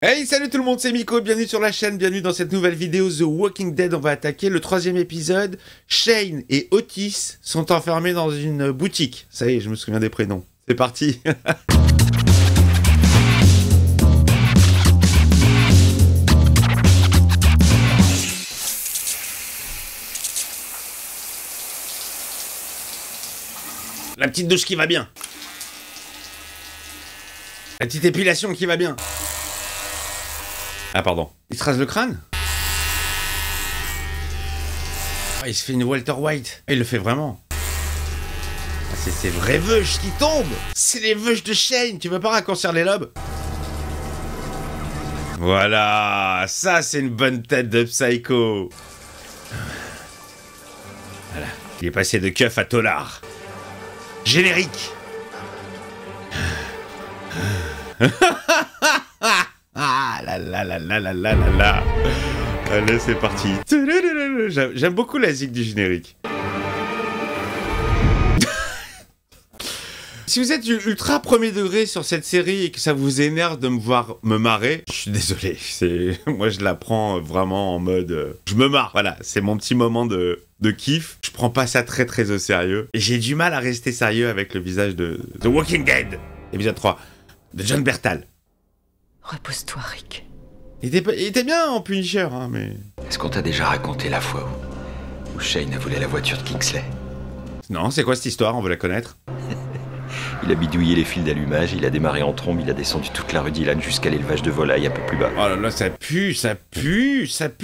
Hey, salut tout le monde, c'est Miko, bienvenue sur la chaîne, bienvenue dans cette nouvelle vidéo The Walking Dead. On va attaquer le 3e épisode. Shane et Otis sont enfermés dans une boutique. Ça y est, je me souviens des prénoms. C'est parti. La petite douche qui va bien. La petite épilation qui va bien. Ah pardon. Il se rase le crâne? Ah, il se fait une Walter White. Ah, il le fait vraiment. Ah, c'est ces vrais veuches qui tombent. C'est les veuches de Shane. Tu veux pas raccourcir les lobes? Voilà. Ça, c'est une bonne tête de Psycho. Voilà. Il est passé de keuf à tolard. Générique. Ah là là là là là là là là. Allez, c'est parti. J'aime beaucoup la zik du générique. Si vous êtes ultra premier degré sur cette série et que ça vous énerve de me voir me marrer, je suis désolé. Moi, je la prends vraiment en mode... je me marre, voilà. C'est mon petit moment de kiff. Je prends pas ça très très au sérieux. Et j'ai du mal à rester sérieux avec le visage de The Walking Dead. Épisode 3. De Jon Bernthal. Repose-toi, Rick. Il était bien en Punisher, hein, mais... Est-ce qu'on t'a déjà raconté la fois où Shane a volé la voiture de Kingsley? Non, c'est quoi cette histoire? On veut la connaître. Il a bidouillé les fils d'allumage, il a démarré en trombe, il a descendu toute la rue Dillon jusqu'à l'élevage de volailles un peu plus bas. Oh là là, ça pue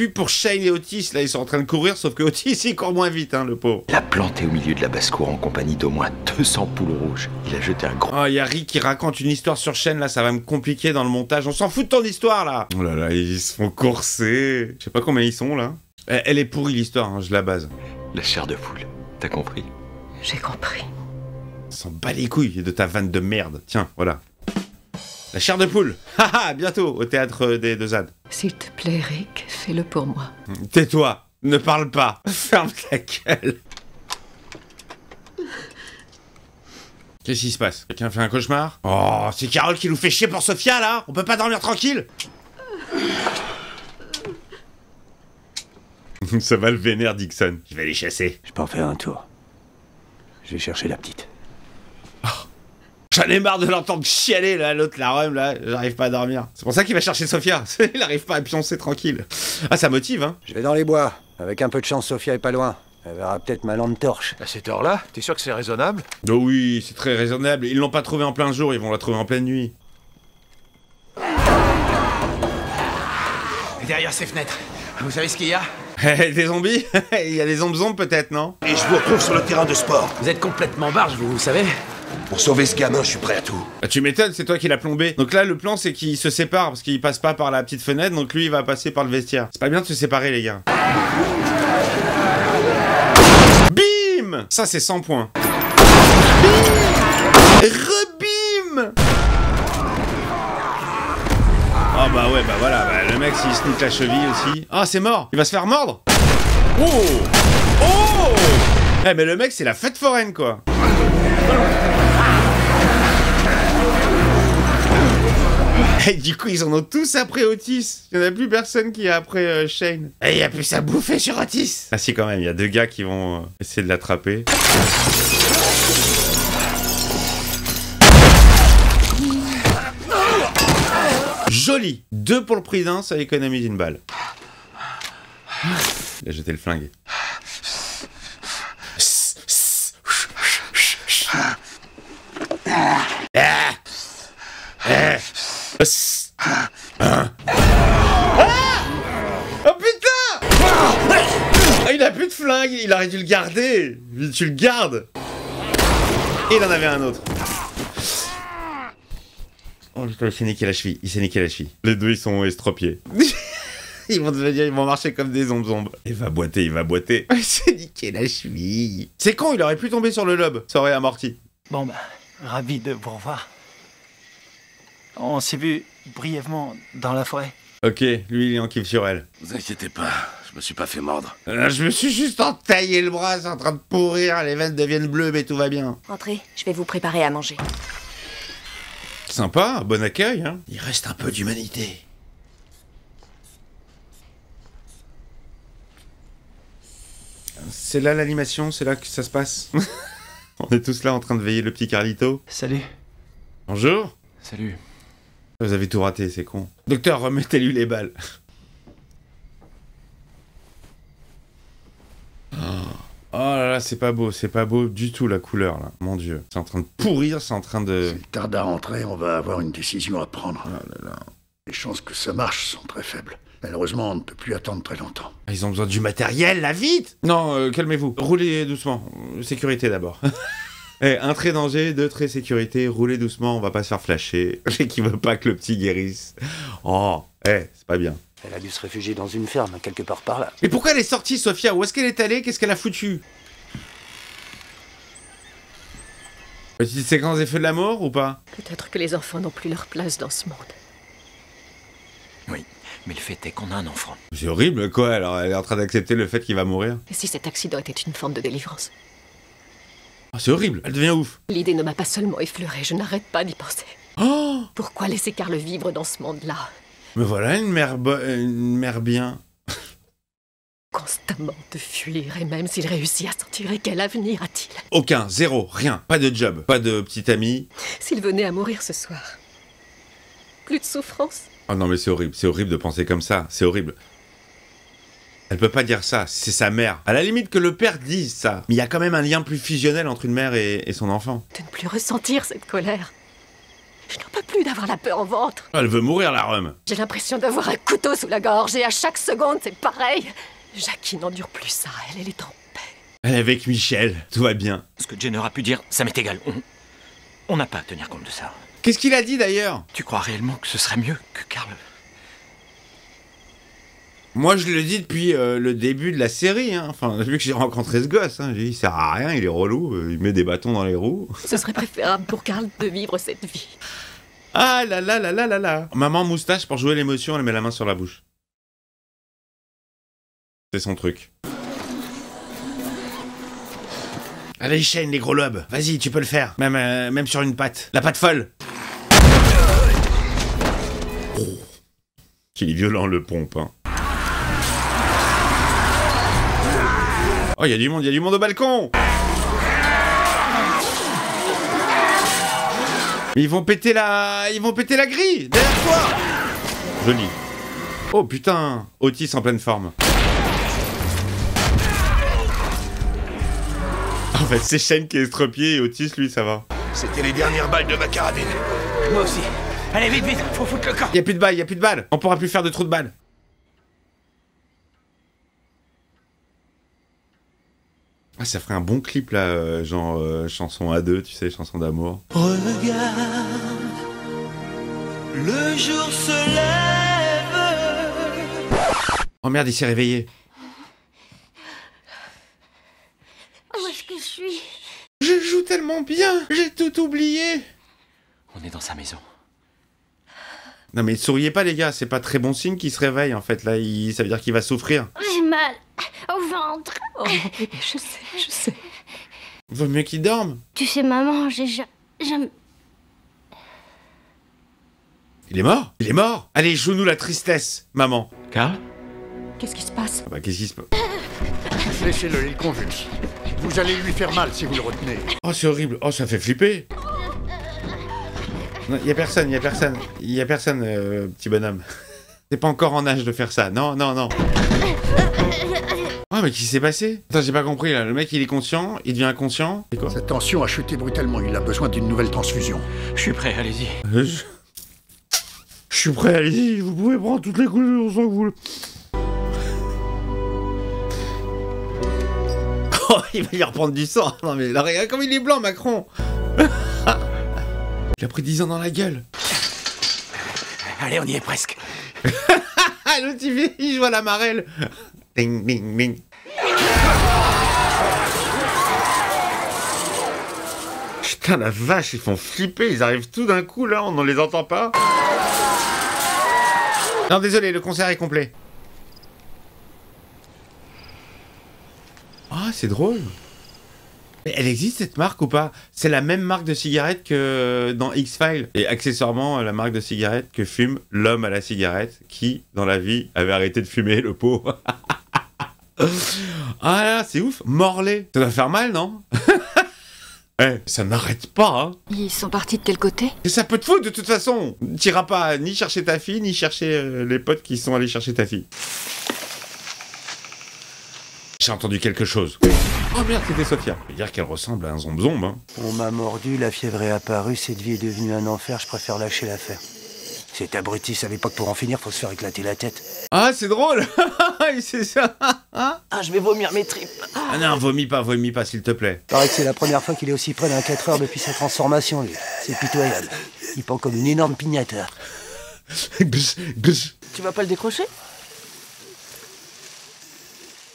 pour Shane et Otis. Là, ils sont en train de courir, sauf que Otis, il court moins vite, hein, le pauvre. Il a planté au milieu de la basse-cour en compagnie d'au moins 200 poules rouges. Il a jeté un gros... Oh, il y a Rick qui raconte une histoire sur Shane, là, ça va me compliquer dans le montage. On s'en fout de ton histoire, là. Oh là là, ils se font courser. Je sais pas combien ils sont, là. Elle est pourrie, l'histoire, hein, je la base. La chair de poule, t'as compris? J'ai compris. On s'en bat les couilles de ta vanne de merde. Tiens, voilà. La chair de poule. Haha, bientôt au théâtre des Deux Ânes. S'il te plaît, Rick, fais-le pour moi. Tais-toi, ne parle pas. Ferme ta gueule. Qu'est-ce qui se passe? Quelqu'un fait un cauchemar? Oh, c'est Carole qui nous fait chier pour Sophia, là. On peut pas dormir tranquille? Ça va le vénère, Dixon. Je vais les chasser. Je peux en faire un tour. Je vais chercher la petite. J'en ai marre de l'entendre chialer, là, l'autre, la rhum, là, j'arrive pas à dormir. C'est pour ça qu'il va chercher Sophia, il arrive pas à pioncer tranquille. Ah, ça motive, hein. Je vais dans les bois. Avec un peu de chance, Sophia est pas loin. Elle verra peut-être ma lampe torche. À cette heure-là, t'es sûr que c'est raisonnable? Oh oui, c'est très raisonnable. Ils l'ont pas trouvé en plein jour, ils vont la trouver en pleine nuit. Derrière ces fenêtres, vous savez ce qu'il y a? Des zombies? Il y a des zombies peut-être, non? Et je vous retrouve sur le terrain de sport. Vous êtes complètement barge, vous savez? Pour sauver ce gamin, je suis prêt à tout. Bah, tu m'étonnes, c'est toi qui l'as plombé. Donc là, le plan, c'est qu'ils se séparent, parce qu'ils passent pas par la petite fenêtre, donc lui, il va passer par le vestiaire. C'est pas bien de se séparer, les gars. Bim! Ça, c'est 100 points. Bim! Rebim! Oh bah ouais, bah voilà, bah, le mec, s'il se nique la cheville aussi... Ah, c'est mort! Il va se faire mordre! Oh! Oh! Eh, mais le mec, c'est la fête foraine, quoi! Et du coup, ils en ont tous après Otis. Il n'y en a plus personne qui est après Shane. Et il n'y a plus à bouffer sur Otis. Ah si, quand même, il y a deux gars qui vont essayer de l'attraper. Joli. 2 pour le prix d'un, ça économise une balle. Il a jeté le flingue. Oh putain! Ah, il a plus de flingue, il aurait dû le garder. Tu le gardes. Et il en avait un autre. Oh putain, il s'est niqué la cheville. Les deux, ils sont estropiés. Ils vont marcher comme des zombies. Il va boiter. Il s'est niqué la cheville. C'est con, il aurait pu tomber sur le lobe. Ça aurait amorti. Bon bah, ravi de vous revoir. On s'est vu brièvement dans la forêt. Ok, lui il est en kiff sur elle. Vous inquiétez pas, je me suis pas fait mordre. Je me suis juste entaillé le bras, c'est en train de pourrir, les veines deviennent bleues, mais tout va bien. Entrez, je vais vous préparer à manger. Sympa, bon accueil, hein. Il reste un peu d'humanité. C'est là l'animation, c'est là que ça se passe. On est tous là en train de veiller le petit Carlito. Salut. Bonjour. Salut. Vous avez tout raté, c'est con. Docteur, remettez-lui les balles. Oh là là, c'est pas beau du tout la couleur là. Mon Dieu, c'est en train de pourrir, c'est en train de... S'il tarde à rentrer, on va avoir une décision à prendre. Oh là là. Les chances que ça marche sont très faibles. Malheureusement, on ne peut plus attendre très longtemps. Ils ont besoin du matériel, là, vite. Non, calmez-vous. Roulez doucement. Sécurité d'abord. Un trait danger, 2 traits sécurité. Roulez doucement, on va pas se faire flasher. Qui veut pas que le petit guérisse. Oh, c'est pas bien. Elle a dû se réfugier dans une ferme, quelque part par là. Mais pourquoi elle est sortie, Sophia? Où est-ce qu'elle est allée? Qu'est-ce qu'elle a foutu? Petite séquence des feux de l'amour ou pas? Peut-être que les enfants n'ont plus leur place dans ce monde. Oui, mais le fait est qu'on a un enfant. C'est horrible, quoi. Alors, elle est en train d'accepter le fait qu'il va mourir. Et si cet accident était une forme de délivrance? Oh, c'est horrible. Elle devient ouf. L'idée ne m'a pas seulement effleurée, je n'arrête pas d'y penser. Oh! Pourquoi laisser Karl vivre dans ce monde-là? Mais voilà une mère bien. Constamment de fuir, et même s'il réussit à s'en tirer, quel avenir a-t-il? Aucun, zéro, rien. Pas de job, pas de petit ami. S'il venait à mourir ce soir, plus de souffrance? Oh non mais c'est horrible de penser comme ça, c'est horrible. Elle peut pas dire ça, c'est sa mère. À la limite que le père dise ça. Mais il y a quand même un lien plus fusionnel entre une mère et son enfant. De ne plus ressentir cette colère. Je n'en peux plus d'avoir la peur au ventre. Elle veut mourir la rhum. J'ai l'impression d'avoir un couteau sous la gorge et à chaque seconde c'est pareil. Jackie n'endure plus ça, elle est en paix. Elle est avec Michel, tout va bien. Ce que Jenner a pu dire, ça m'est égal. On n'a pas à tenir compte de ça. Qu'est-ce qu'il a dit d'ailleurs? Tu crois réellement que ce serait mieux que Karl? Moi je le dis depuis le début de la série, hein. Enfin, depuis que j'ai rencontré ce gosse, hein. J'ai dit il sert à rien, il est relou, il met des bâtons dans les roues. Ce serait préférable pour Karl de vivre cette vie. Ah là là là là là là. Maman moustache pour jouer l'émotion, elle met la main sur la bouche. C'est son truc. Allez Shane, les gros lobes, vas-y, tu peux le faire. Même sur une patte. La patte folle. Oh. Il est violent le pompe, hein. Oh, il y a du monde au balcon. Mais ils vont péter la grille derrière toi. Joli. Oh putain, Otis en pleine forme. En fait, c'est Shane qui est estropié et Otis, lui, ça va. C'était les dernières balles de ma carabine. Moi aussi. Allez, vite, vite, faut foutre le camp. Y a plus de balles. On pourra plus faire de trous de balles. Ah, ça ferait un bon clip là, genre chanson à deux, tu sais, chanson d'amour. Regarde, le jour se lève. Oh merde, il s'est réveillé. Où est-ce que je suis? Je joue tellement bien, j'ai tout oublié. On est dans sa maison. Non mais souriez pas les gars, c'est pas très bon signe qu'il se réveille en fait, là, ça veut dire qu'il va souffrir. J'ai mal au ventre. Oh bébé, je sais. Vaut mieux qu'il dorme. Tu sais maman, j'ai jamais... Il est mort. Allez, joue-nous la tristesse, maman. Karl? Qu'est-ce qui se passe? Ah bah qu'est-ce qui se passe? Laissez-le, il convulse. Vous allez lui faire mal si vous le retenez. Oh c'est horrible, oh ça fait flipper. Non, y a personne, petit bonhomme. T'es pas encore en âge de faire ça, non. Oh mais qu'est-ce qui s'est passé? Attends, j'ai pas compris là, le mec il est conscient, il devient inconscient, c'est quoi? Sa tension a chuté brutalement, il a besoin d'une nouvelle transfusion. Je suis prêt, allez-y. Je suis prêt, allez-y, vous pouvez prendre toutes les couleurs sans que vous le... Oh, il va y reprendre du sang. Non mais là, regarde comme il est blanc, Macron. Il a pris 10 ans dans la gueule. Allez, on y est presque. L'autre il joue à la marelle. Ding, ding, ding. Putain la vache, ils font flipper, ils arrivent tout d'un coup là, on ne les entend pas. Non désolé, le concert est complet. Ah c'est drôle. Mais elle existe cette marque ou pas? C'est la même marque de cigarette que dans X-Files. Et accessoirement, la marque de cigarette que fume l'homme à la cigarette qui, dans la vie, avait arrêté de fumer, le pauvre. Ah là, c'est ouf. Morlaix. Ça doit faire mal, non? Eh, ça n'arrête pas, hein. Ils sont partis de quel côté? Et ça peut te foutre de toute façon. Tu iras pas ni chercher ta fille, ni chercher les potes qui sont allés chercher ta fille. J'ai entendu quelque chose. Oh merde, c'était Sophia. Je veux dire qu'elle ressemble à un zombe, hein. On m'a mordu, la fièvre est apparue, cette vie est devenue un enfer, je préfère lâcher l'affaire. Cet abruti savait pas que pour en finir, faut se faire éclater la tête. Ah, c'est drôle. C'est ça. Ah, je vais vomir mes tripes. Ah non, vomis pas, s'il te plaît. Paraît que c'est la première fois qu'il est aussi près d'un 4 heures depuis sa transformation, lui. C'est pitoyable. Il pend comme une énorme pignata. Tu vas pas le décrocher?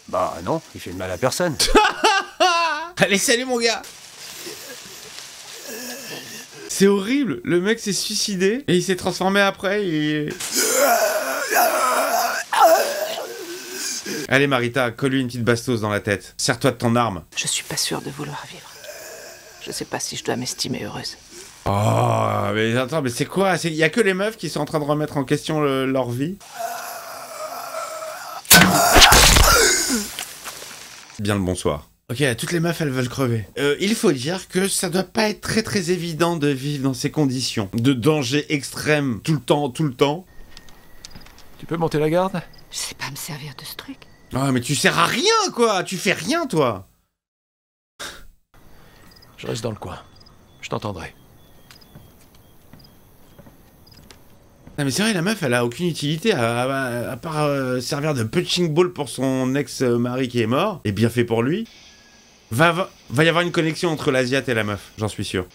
Bah non, il fait de mal à personne. Allez, salut mon gars. C'est horrible, le mec s'est suicidé et il s'est transformé après et... Allez Marita, colle-lui une petite bastos dans la tête. Serre-toi de ton arme. Je suis pas sûre de vouloir vivre. Je sais pas si je dois m'estimer heureuse. Oh, mais attends, mais c'est quoi? Il y a que les meufs qui sont en train de remettre en question leur vie? Bien le bonsoir. Ok, toutes les meufs, elles veulent crever. Il faut dire que ça doit pas être très évident de vivre dans ces conditions. De danger extrême, tout le temps. Tu peux monter la garde? Je sais pas me servir de ce truc. Ah, mais tu sers à rien, quoi. Tu fais rien, toi. Je reste dans le coin. Je t'entendrai. Non mais c'est vrai, la meuf, elle a aucune utilité à part servir de punching ball pour son ex-mari qui est mort. Et bien fait pour lui. Va y avoir une connexion entre l'Asiate et la meuf, j'en suis sûr.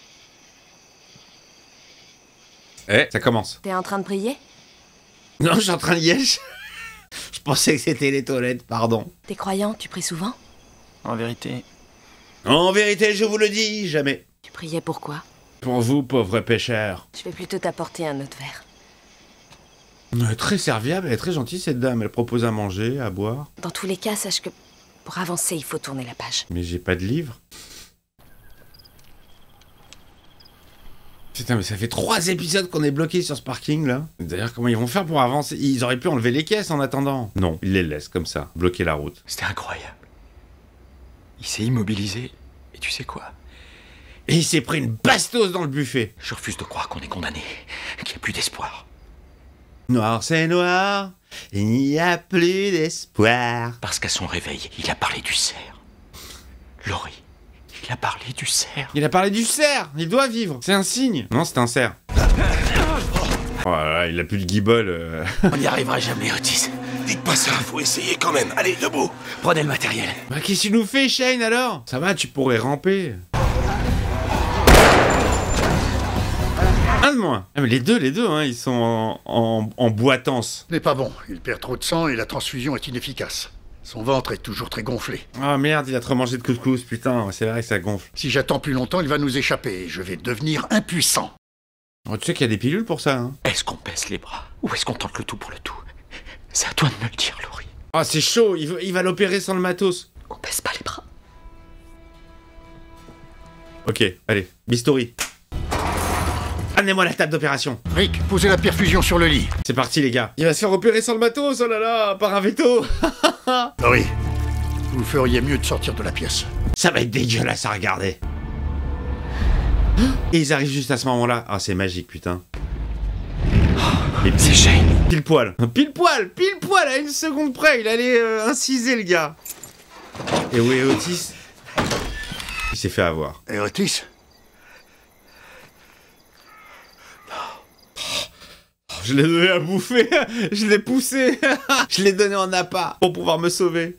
Eh, ça commence. T'es en train de prier? Non, je suis en train de liège. Je pensais que c'était les toilettes, pardon. T'es croyant, tu pries souvent? En vérité... En vérité, je vous le dis, jamais. Tu priais pourquoi? Pour vous, pauvres pêcheurs. Je vais plutôt t'apporter un autre verre. Elle est très serviable, elle est très gentille cette dame. Elle propose à manger, à boire. Dans tous les cas, sache que pour avancer, il faut tourner la page. Mais j'ai pas de livre. Putain, mais ça fait 3 épisodes qu'on est bloqué sur ce parking là. D'ailleurs, comment ils vont faire pour avancer? Ils auraient pu enlever les caisses en attendant. Non, ils les laissent comme ça, bloquer la route. C'était incroyable. Il s'est immobilisé, et tu sais quoi? Et il s'est pris une bastos dans le buffet. Je refuse de croire qu'on est condamné, qu'il n'y a plus d'espoir. Noir, c'est noir, il n'y a plus d'espoir. Parce qu'à son réveil, il a parlé du cerf. Laurie, il a parlé du cerf. Il a parlé du cerf, il doit vivre. C'est un signe. Non, c'est un cerf. Oh là là, il a plus de guibole. On n'y arrivera jamais, Otis. Dites pas ça, faut essayer quand même. Allez, debout. Prenez le matériel. Bah, qu'est-ce que tu nous fais, Shane, alors? Ça va, tu pourrais ramper. Un de moins. Ah, mais les deux, hein, ils sont en boitance. Ce n'est pas bon. Il perd trop de sang et la transfusion est inefficace. Son ventre est toujours très gonflé. Ah merde, il a trop mangé de couscous, putain, c'est vrai que ça gonfle. Si j'attends plus longtemps, il va nous échapper et je vais devenir impuissant. Oh, tu sais qu'il y a des pilules pour ça, hein? Est-ce qu'on baisse les bras? Ou est-ce qu'on tente le tout pour le tout? C'est à toi de me le dire, Laurie. Ah, c'est chaud, il va l'opérer sans le matos. On baisse pas les bras. Ok, allez, bistouri. Amenez-moi la table d'opération. Rick, posez la perfusion sur le lit. C'est parti, les gars. Il va se faire opérer sans le matos, oh là là, par un veto. Oui. Vous feriez mieux de sortir de la pièce. Ça va être dégueulasse à regarder. Et ils arrivent juste à ce moment-là. Ah, c'est magique, putain. Mais c'est Shane. Pile poil, à une seconde près, il allait inciser le gars. Et où est Otis? Il s'est fait avoir. Et Otis? Je l'ai donné à bouffer, je l'ai poussé, je l'ai donné en appât pour pouvoir me sauver.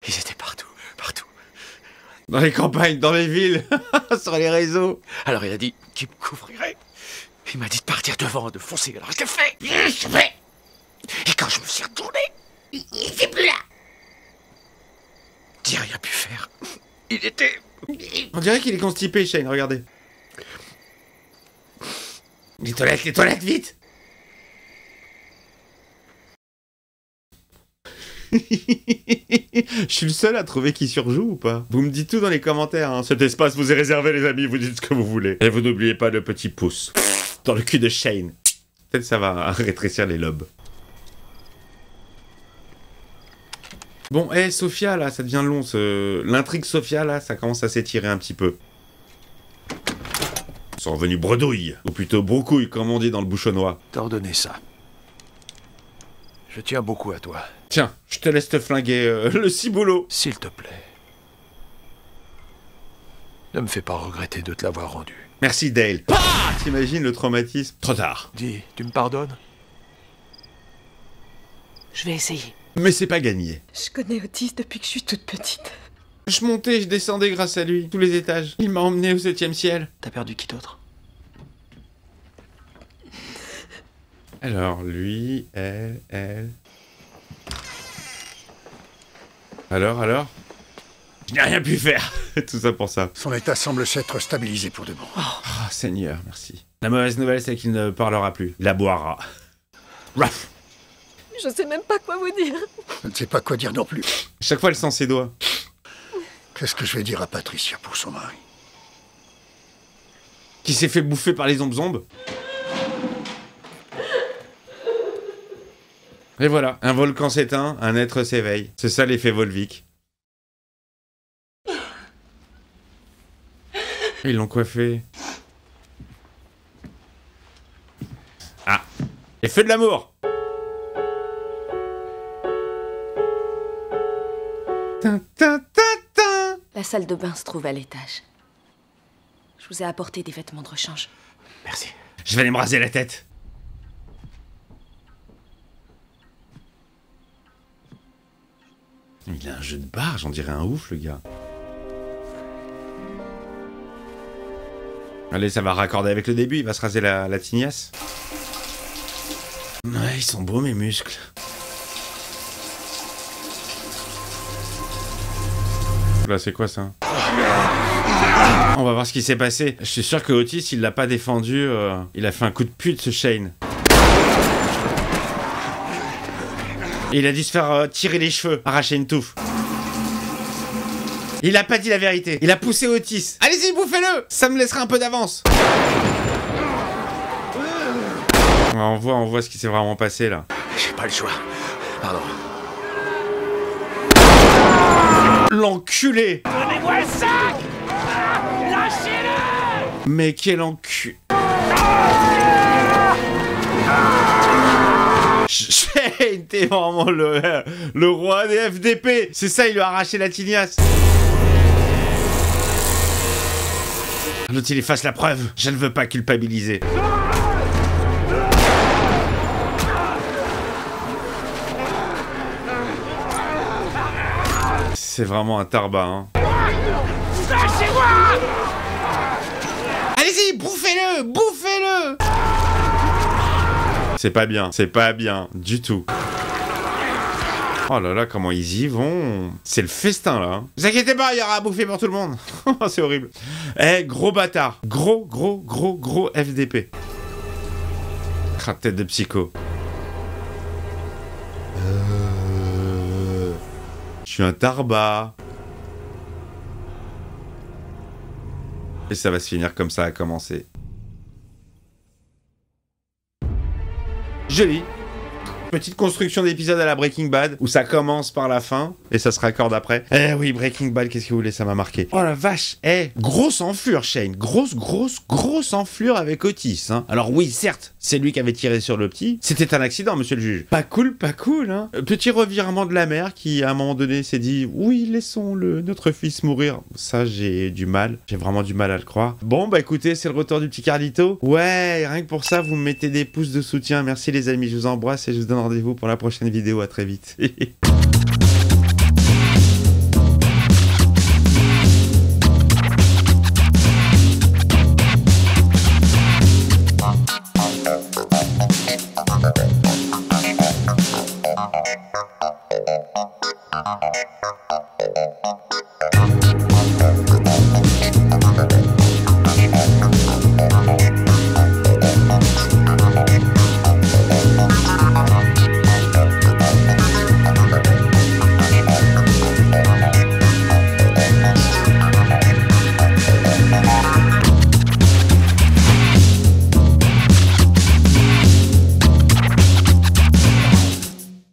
Ils étaient partout. Dans les campagnes, dans les villes, sur les réseaux. Alors il a dit qu'il me couvrirait. Il m'a dit de partir devant, de foncer. Alors je l'ai fait. Et quand je me suis retourné, il était plus là. J'ai rien pu faire. Il était... On dirait qu'il est constipé, Shane, regardez. Les toilettes, vite! Je suis le seul à trouver qui surjoue ou pas? Vous me dites tout dans les commentaires, hein. Cet espace vous est réservé les amis, vous dites ce que vous voulez. Et vous n'oubliez pas le petit pouce dans le cul de Shane. Peut-être ça va rétrécir les lobes. Bon, Sophia, là, ça devient long. L'intrigue Sophia, là, ça commence à s'étirer un petit peu. Ils sont revenus bredouilles, ou plutôt broucouilles, comme on dit dans le bouchonnois. T'as ordonné ça. Je tiens beaucoup à toi. Tiens, je te laisse te flinguer le ciboulot. S'il te plaît. Ne me fais pas regretter de te l'avoir rendu. Merci, Dale. Ah, t'imagines le traumatisme? Trop tard. Dis, tu me pardonnes? Je vais essayer. Mais c'est pas gagné. Je connais Otis depuis que je suis toute petite. Je montais, je descendais grâce à lui, tous les étages. Il m'a emmené au 7e ciel. T'as perdu qui d'autre? Alors, lui, elle... Alors Je n'ai rien pu faire. Tout ça pour ça. Son état semble s'être stabilisé pour de bon. Oh, Seigneur, merci. La mauvaise nouvelle, c'est qu'il ne parlera plus. Il aboiera. Ruff. Je sais même pas quoi vous dire. Je ne sais pas quoi dire non plus. Chaque fois, elle sent ses doigts. Qu'est-ce que je vais dire à Patricia pour son mari? Qui s'est fait bouffer par les zombes. Et voilà, un volcan s'éteint, un être s'éveille. C'est ça l'effet Volvic. Ils l'ont coiffé. Ah, et feu de l'amour. La salle de bain se trouve à l'étage. Je vous ai apporté des vêtements de rechange. Merci. Je vais aller me raser la tête. Il a un jeu de barge, on dirait un ouf, le gars. Allez, ça va raccorder avec le début, il va se raser la tignasse. Ouais, ils sont beaux, mes muscles. Là, c'est quoi, ça? On va voir ce qui s'est passé. Je suis sûr que Otis, il l'a pas défendu. Il a fait un coup de pute, ce Shane. Et il a dû se faire tirer les cheveux, arracher une touffe. Il a pas dit la vérité. Il a poussé Otis. Allez-y, bouffez-le. Ça me laissera un peu d'avance. On voit ce qui s'est vraiment passé, là. J'ai pas le choix. Pardon. L'enculé. Donnez-moi le sac. Lâchez-le. Mais quel enculé. Shane, t'es vraiment le roi des FDP. C'est ça, il lui a arraché la tignasse. L'autre, il efface la preuve. Je ne veux pas culpabiliser. C'est vraiment un tarba, hein. Lâchez-moi. Allez-y, bouffez-le. Bouffez-le. C'est pas bien du tout. Oh là là, comment ils y vont. C'est le festin, là. Hein. Vous inquiétez pas, il y aura à bouffer pour tout le monde. C'est horrible. Eh, gros bâtard. Gros FDP. Ah, tête de psycho. Je suis un tarba. Et ça va se finir comme ça a commencé. Joli. Petite construction d'épisode à la Breaking Bad, où ça commence par la fin, et ça se raccorde après. Eh oui, Breaking Bad, qu'est-ce que vous voulez, ça m'a marqué. Oh la vache, grosse enflure, Shane. Grosse enflure avec Otis, hein. Alors oui, certes, c'est lui qui avait tiré sur le petit. C'était un accident, monsieur le juge. Pas cool, hein. Petit revirement de la mère qui, à un moment donné, s'est dit « Oui, laissons notre fils mourir ». Ça, j'ai vraiment du mal à le croire. Bon, bah écoutez, c'est le retour du petit Carlito. Ouais, rien que pour ça, vous me mettez des pouces de soutien. Merci les amis, je vous embrasse et je vous donne rendez-vous pour la prochaine vidéo. À très vite.